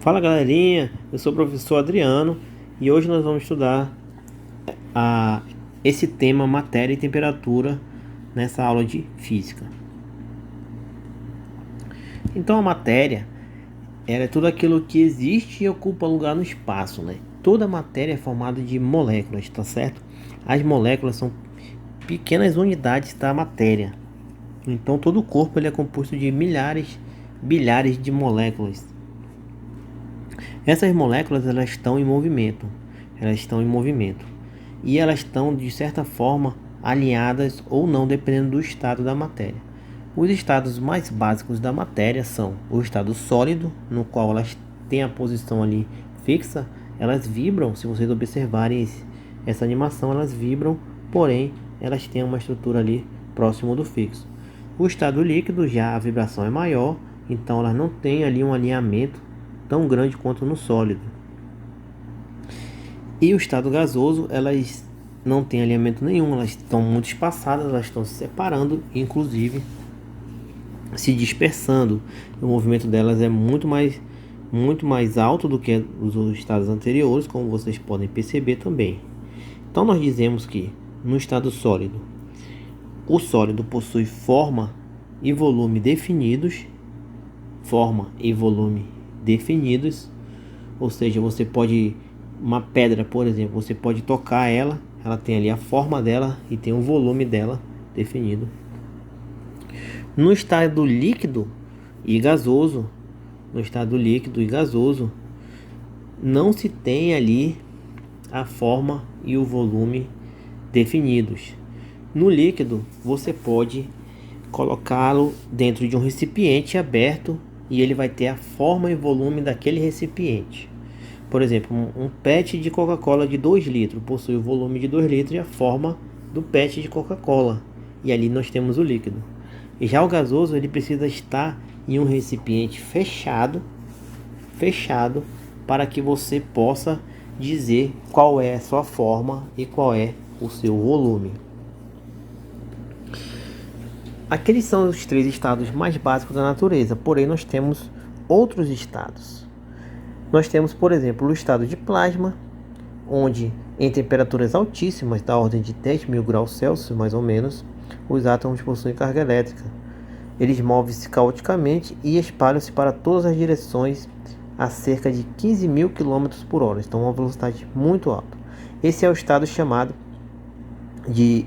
Fala galerinha, eu sou o professor Adriano e hoje nós vamos estudar esse tema matéria e temperatura nessa aula de física. Então a matéria é tudo aquilo que existe e ocupa lugar no espaço, né? Toda matéria é formada de moléculas, tá certo? As moléculas são pequenas unidades da matéria. Então todo o corpo ele é composto de milhares, bilhares de moléculas. Essas moléculas elas estão em movimento, e elas estão de certa forma alinhadas ou não, dependendo do estado da matéria. Os estados mais básicos da matéria são o estado sólido, no qual elas têm a posição ali fixa, elas vibram. Se vocês observarem essa animação, elas vibram, porém elas têm uma estrutura ali próximo do fixo. O estado líquido, já a vibração é maior, então elas não têm ali um alinhamento tão grande quanto no sólido. E o estado gasoso, elas não têm alinhamento nenhum, elas estão muito espaçadas, elas estão se separando, inclusive se dispersando. O movimento delas é muito mais alto do que os estados anteriores, como vocês podem perceber também. Então nós dizemos que no estado sólido, o sólido possui forma e volume definidos, ou seja, você pode, uma pedra, por exemplo, você pode tocar ela tem ali a forma dela e tem o volume dela definido. No estado líquido e gasoso, não se tem ali a forma e o volume definidos. No líquido, você pode colocá-lo dentro de um recipiente aberto e ele vai ter a forma e volume daquele recipiente. Por exemplo, um PET de Coca-Cola de 2 litros possui o volume de 2 litros e a forma do PET de Coca-Cola. E ali nós temos o líquido. E já o gasoso, ele precisa estar em um recipiente fechado, para que você possa dizer qual é a sua forma e qual é o seu volume. Aqueles são os 3 estados mais básicos da natureza, porém nós temos outros estados. Nós temos, por exemplo, o estado de plasma, onde em temperaturas altíssimas, da ordem de 10.000 graus Celsius mais ou menos, os átomos possuem carga elétrica. Eles movem-se caoticamente e espalham-se para todas as direções a cerca de 15.000 km por hora. Então, uma velocidade muito alta. Esse estado é chamado de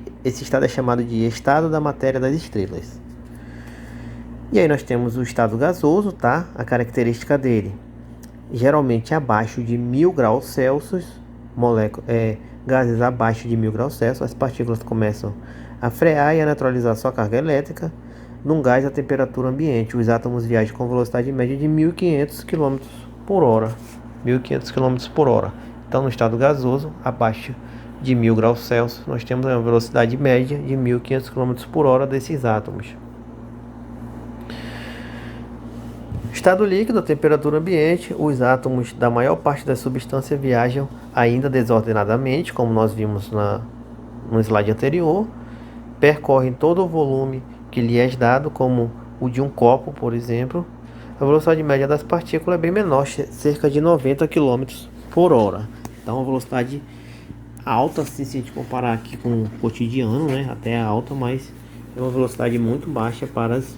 estado da matéria das estrelas. E aí nós temos o estado gasoso, tá? A característica dele, geralmente abaixo de 1.000 graus Celsius, gases abaixo de 1.000 graus Celsius, as partículas começam a frear e a neutralizar sua carga elétrica. Num gás a temperatura ambiente, os átomos viajam com velocidade média de 1.500 km por hora. Então, no estado gasoso, abaixo de 1.000 graus Celsius, nós temos uma velocidade média de 1.500 km por hora desses átomos. Estado líquido, a temperatura ambiente, os átomos da maior parte da substância viajam ainda desordenadamente, como nós vimos no slide anterior, percorrem todo o volume que lhe é dado, como o de um copo, por exemplo. A velocidade média das partículas é bem menor, cerca de 90 km por hora. Então, a velocidade alta, assim, se a gente comparar aqui com o cotidiano, né? Até é alta, mas é uma velocidade muito baixa para as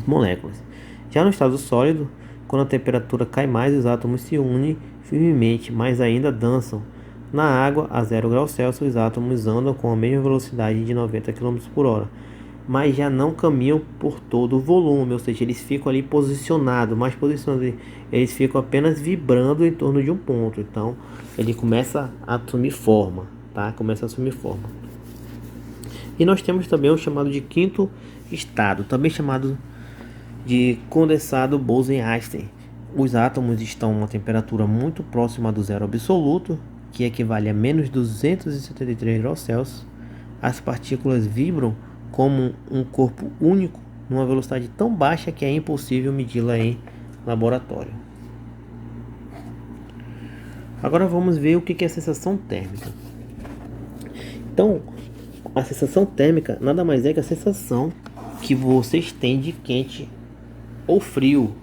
moléculas. Já no estado sólido, quando a temperatura cai mais, os átomos se unem firmemente, mas ainda dançam. Na água, a 0 graus Celsius, os átomos andam com a mesma velocidade de 90 km por hora, mas já não caminham por todo o volume, ou seja, eles ficam ali posicionados, eles ficam apenas vibrando em torno de um ponto. Então, ele começa a assumir forma, tá? E nós temos também o chamado de quinto estado, também chamado de condensado Bose-Einstein. Os átomos estão a uma temperatura muito próxima do zero absoluto, que equivale a menos 273 graus Celsius. As partículas vibram como um corpo único, numa velocidade tão baixa que é impossível medi-la em laboratório. Agora vamos ver o que é a sensação térmica. Então, a sensação térmica nada mais é que a sensação que vocês têm de quente ou frio,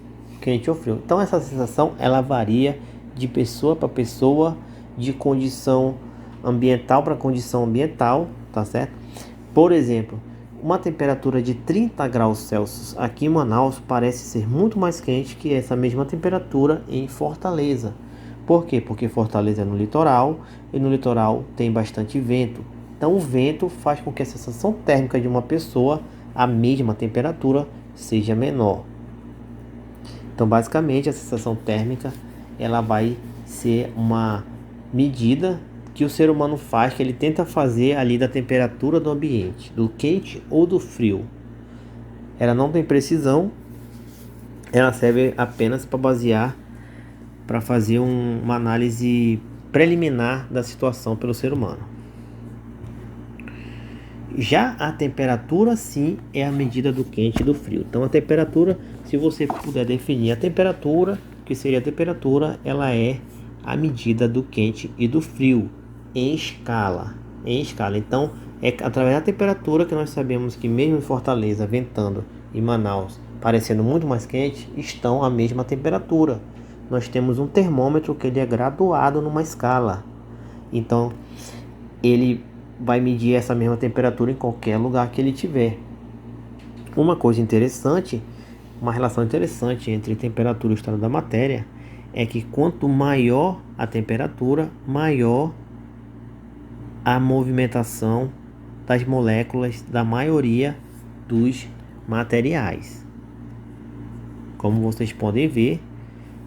quente ou frio. Então essa sensação ela varia de pessoa para pessoa, de condição ambiental para condição ambiental, tá certo? Por exemplo, uma temperatura de 30 graus Celsius aqui em Manaus parece ser muito mais quente que essa mesma temperatura em Fortaleza. Por quê? Porque Fortaleza é no litoral e no litoral tem bastante vento. Então o vento faz com que a sensação térmica de uma pessoa, a mesma temperatura, seja menor. Então basicamente a sensação térmica ela vai ser uma medida que o ser humano faz, que ele tenta fazer ali da temperatura do ambiente, do quente ou do frio. Ela não tem precisão, ela serve apenas para basear, para fazer uma análise preliminar da situação pelo ser humano. Já a temperatura sim é a medida do quente e do frio. Então a temperatura, se você puder definir a temperatura, que seria a temperatura, ela é a medida do quente e do frio em escala. Então é através da temperatura que nós sabemos que mesmo em Fortaleza ventando, em Manaus parecendo muito mais quente, estão a mesma temperatura. Nós temos um termômetro que ele é graduado numa escala. Então ele vai medir essa mesma temperatura em qualquer lugar que ele tiver. Uma coisa interessante, uma relação interessante entre temperatura e o estado da matéria é que quanto maior a temperatura, maior a movimentação das moléculas da maioria dos materiais. Como vocês podem ver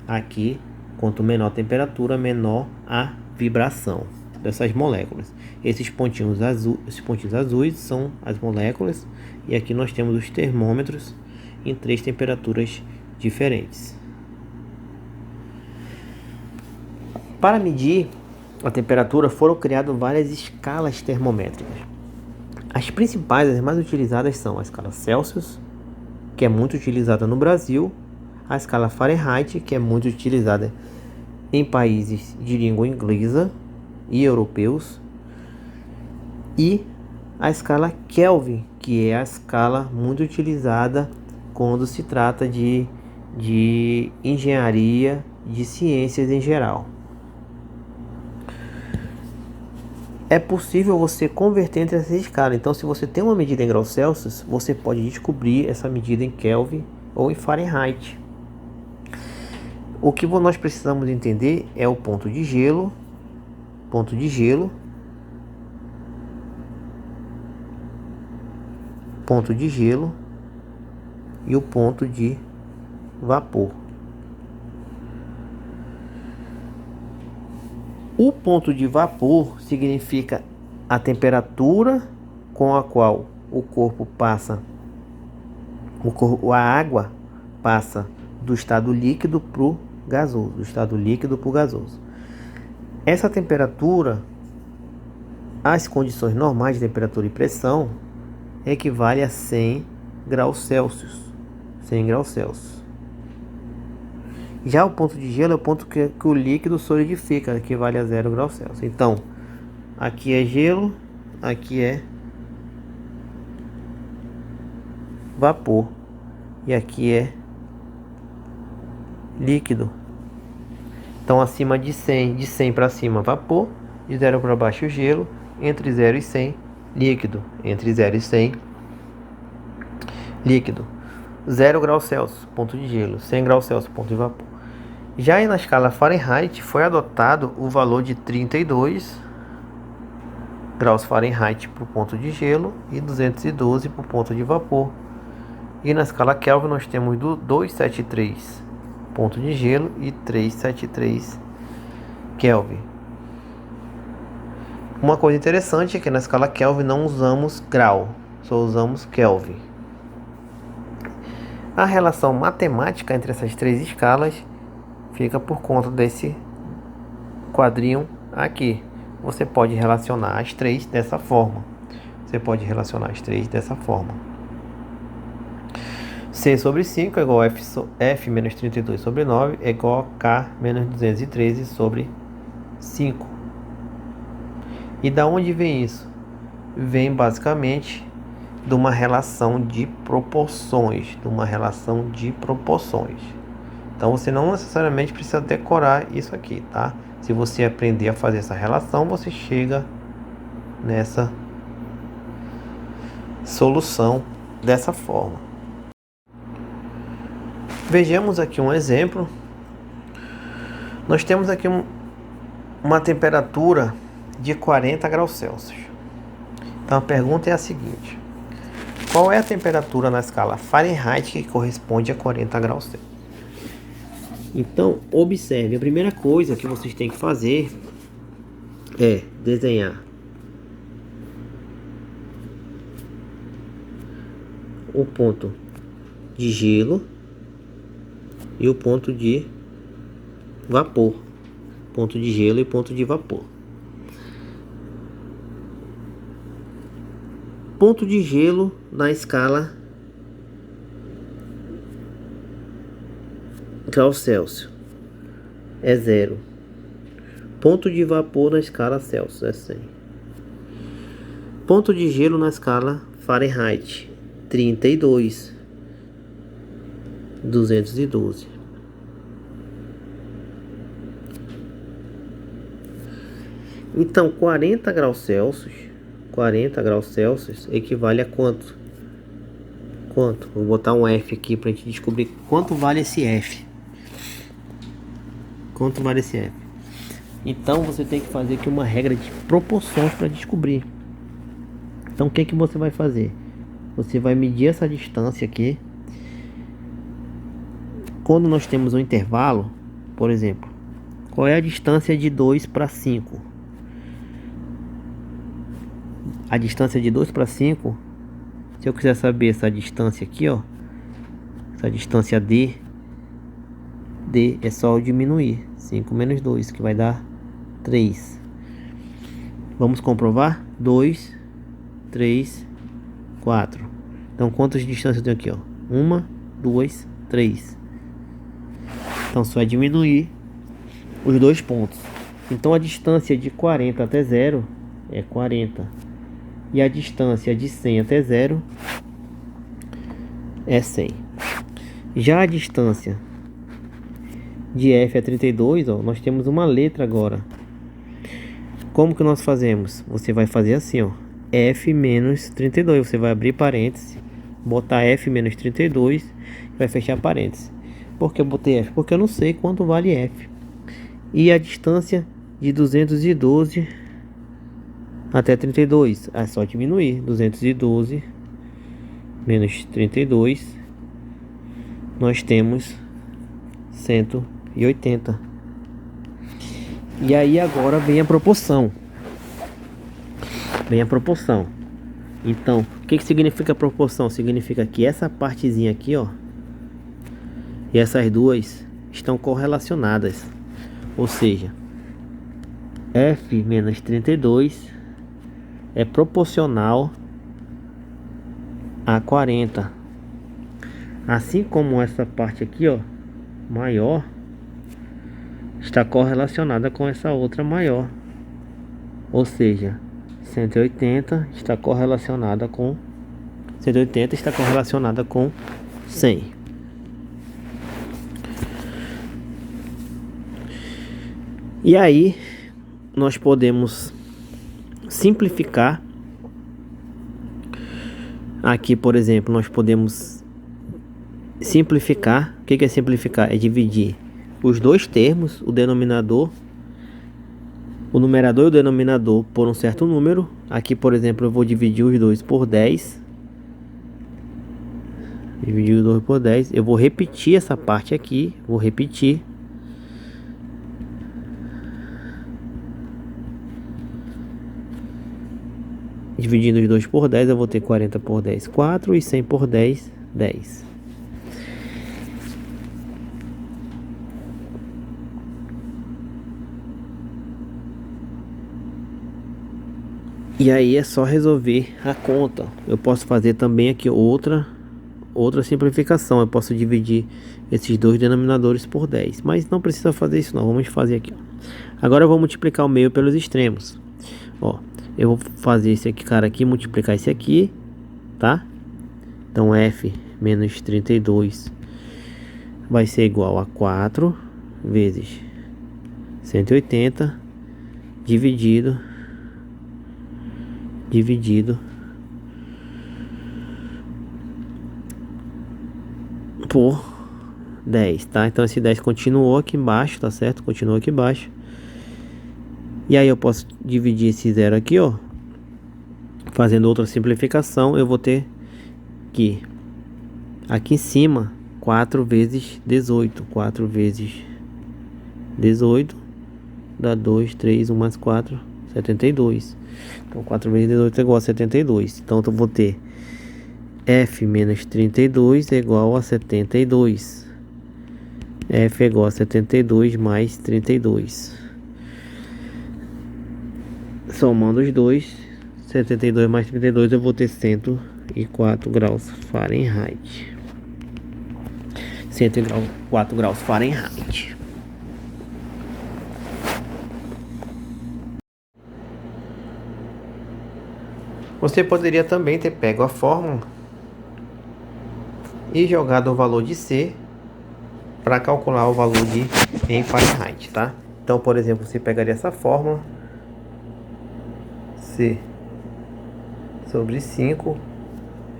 aqui, quanto menor a temperatura, menor a vibração dessas moléculas. Esses pontinhos azuis são as moléculas e aqui nós temos os termômetros em 3 temperaturas diferentes. Para medir a temperatura foram criadas várias escalas termométricas. As principais, as mais utilizadas são a escala Celsius, que é muito utilizada no Brasil, a escala Fahrenheit, que é muito utilizada em países de língua inglesa e europeus, e a escala Kelvin, que é a escala muito utilizada quando se trata de engenharia, de ciências em geral. É possível você converter entre essas escalas. Então, se você tem uma medida em graus Celsius, você pode descobrir essa medida em Kelvin ou em Fahrenheit. O que nós precisamos entender é o ponto de gelo, ponto de gelo e o ponto de vapor. O ponto de vapor significa a temperatura com a qual o corpo passa, a água passa do estado líquido para o gasoso, Essa temperatura, as condições normais de temperatura e pressão, equivale a 100 graus Celsius. Já o ponto de gelo é o ponto que o líquido solidifica, equivale a 0 graus Celsius. Então, aqui é gelo, aqui é vapor e aqui é líquido. Então, acima de 100, de 100 para cima, vapor, de 0 para baixo, gelo, entre 0 e 100, líquido, entre 0 e 100, líquido. 0 graus Celsius, ponto de gelo, 100 graus Celsius, ponto de vapor. Já aí na escala Fahrenheit foi adotado o valor de 32 graus Fahrenheit para o ponto de gelo e 212 para o ponto de vapor. E na escala Kelvin nós temos 273 ponto de gelo e 373 Kelvin. Uma coisa interessante é que na escala Kelvin não usamos grau, só usamos Kelvin. A relação matemática entre essas 3 escalas fica por conta desse quadrinho aqui. Você pode relacionar as 3 dessa forma. C sobre 5 é igual a F menos 32 sobre 9 é igual a K menos 213 sobre 5. E da onde vem isso? Vem basicamente de uma relação de proporções. Então você não necessariamente precisa decorar isso aqui, tá? Se você aprender a fazer essa relação, você chega nessa solução dessa forma. Vejamos aqui um exemplo. Nós temos aqui uma temperatura de 40 graus Celsius. Então a pergunta é a seguinte: qual é a temperatura na escala Fahrenheit que corresponde a 40 graus Celsius? Então observe, a primeira coisa que vocês têm que fazer é desenhar o ponto de gelo e o ponto de vapor. Ponto de gelo e ponto de vapor. Ponto de gelo na escala graus Celsius é 0. Ponto de vapor na escala Celsius é 100. Ponto de gelo na escala Fahrenheit 32, 212. Então 40 graus Celsius equivale a quanto? Vou botar um F aqui para a gente descobrir quanto vale esse F. Quanto vale esse F? Então você tem que fazer aqui uma regra de proporções para descobrir. Então o que você vai fazer? Você vai medir essa distância aqui. Quando nós temos um intervalo, por exemplo, qual é a distância de 2 para 5? A distância de 2 para 5, se eu quiser saber essa distância aqui, ó, essa distância D é só eu diminuir. 5 menos 2, que vai dar 3. Vamos comprovar? 2, 3, 4. Então quantas distâncias eu tenho aqui, ó? 1, 2, 3. Então só é diminuir os dois pontos. Então a distância de 40 até 0 é 40. E a distância de 100 até 0 é 100. Já a distância de F é 32, ó, nós temos uma letra agora. Como que nós fazemos? Você vai fazer assim, ó, F menos 32. Você vai abrir parênteses, botar F menos 32 e vai fechar parênteses. Por que eu botei F? Porque eu não sei quanto vale F. E a distância de 212 até 32, é só diminuir. 212 menos 32, nós temos 180. E aí agora vem a proporção. Então, o que significa proporção? Significa que essa partezinha aqui, ó, e essas duas estão correlacionadas. Ou seja, F menos 32 é proporcional a 40. Assim como essa parte aqui, ó, maior, está correlacionada com essa outra maior. Ou seja, 180 está correlacionada com 100. E aí nós podemos simplificar. Aqui, por exemplo, nós podemos simplificar. O que é simplificar? É dividir os dois termos, o numerador e o denominador, por um certo número. Aqui, por exemplo, eu vou dividir os dois por 10. Dividir os dois por 10. Eu vou repetir essa parte aqui. Vou repetir. Dividindo os 2 por 10, eu vou ter 40 por 10, 4, e 100 por 10, 10. E aí é só resolver a conta. Eu posso fazer também aqui outra simplificação. Eu posso dividir esses dois denominadores por 10. Mas não precisa fazer isso não. Vamos fazer aqui, ó. Agora eu vou multiplicar o meio pelos extremos. Ó, eu vou fazer esse aqui, cara, aqui, multiplicar esse aqui, tá? Então F menos 32 vai ser igual a 4 vezes 180 dividido por 10, tá? Então esse 10 continuou aqui embaixo, tá certo? Continua aqui embaixo. E aí eu posso dividir esse zero aqui, ó. Fazendo outra simplificação, eu vou ter que aqui em cima 4 vezes 18. 4 vezes 18 dá 2, 3, 1 mais 4, 72. Então 4 vezes 18 é igual a 72. Então eu vou ter F menos 32 é igual a 72. F é igual a 72 mais 32. Somando os dois, 72 mais 32, eu vou ter 104 graus Fahrenheit. 104 graus Fahrenheit. Você poderia também ter pego a fórmula e jogado o valor de C para calcular o valor de em Fahrenheit, tá? Então, por exemplo, você pegaria essa fórmula, C sobre 5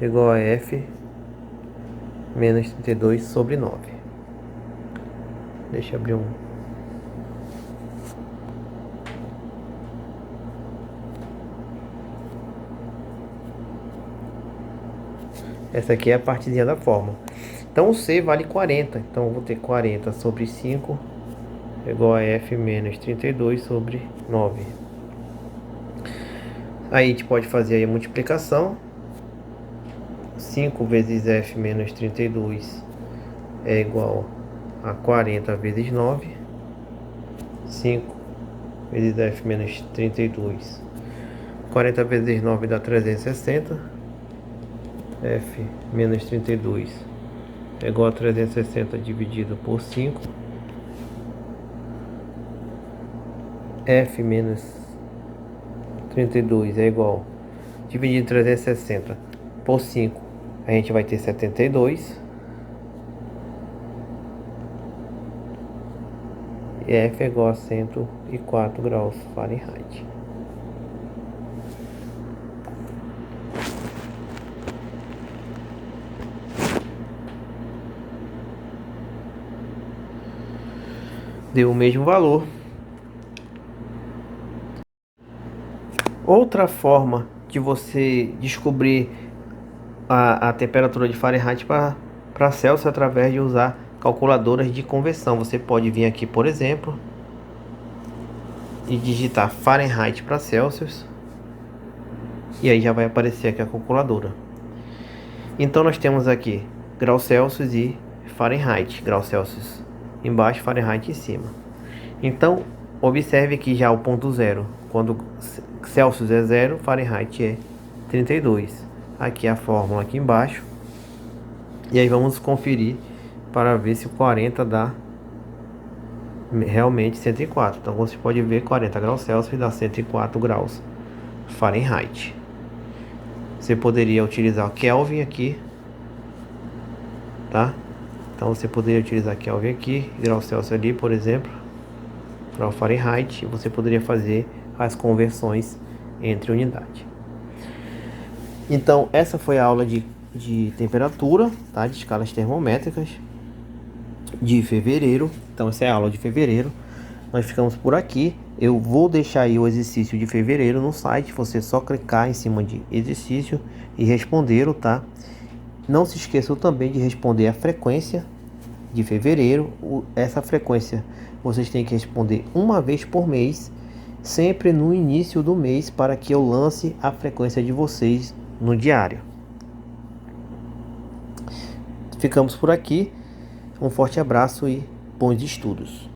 igual a F menos 32 sobre 9. Deixa eu abrir um. Essa aqui é a partezinha da fórmula. Então o C vale 40. Então eu vou ter 40 sobre 5 igual a F menos 32 sobre 9. Aí a gente pode fazer aí a multiplicação. 5 vezes F menos 32 é igual a 40 vezes 9. 5 vezes F menos 32. 40 vezes 9 dá 360. F menos 32 é igual a 360 dividido por 5. F menos 32 é igual, dividido 360 por 5, a gente vai ter 72. E F é igual a 104 graus Fahrenheit. Deu o mesmo valor. Outra forma de você descobrir a temperatura de Fahrenheit para Celsius é através de usar calculadoras de conversão. Você pode vir aqui, por exemplo, e digitar Fahrenheit para Celsius, e aí já vai aparecer aqui a calculadora. Então nós temos aqui graus Celsius e Fahrenheit, graus Celsius embaixo, Fahrenheit em cima. Então observe que já o ponto zero, quando Celsius é 0, Fahrenheit é 32. Aqui a fórmula aqui embaixo. E aí vamos conferir para ver se o 40 dá realmente 104. Então você pode ver 40 graus Celsius dá 104 graus Fahrenheit. Você poderia utilizar o Kelvin aqui, tá? Então você poderia utilizar Kelvin aqui, graus Celsius ali, por exemplo, grau Fahrenheit. E você poderia fazer as conversões entre unidades. Então essa foi a aula de temperatura, tá? De escalas termométricas de fevereiro. Então essa é a aula de fevereiro. Nós ficamos por aqui. Eu vou deixar aí o exercício de fevereiro no site. Você só clicar em cima de exercício e responder, tá? Não se esqueçam também de responder a frequência de fevereiro. Essa frequência vocês têm que responder uma vez por mês, sempre no início do mês, para que eu lance a frequência de vocês no diário. Ficamos por aqui. Um forte abraço e bons estudos.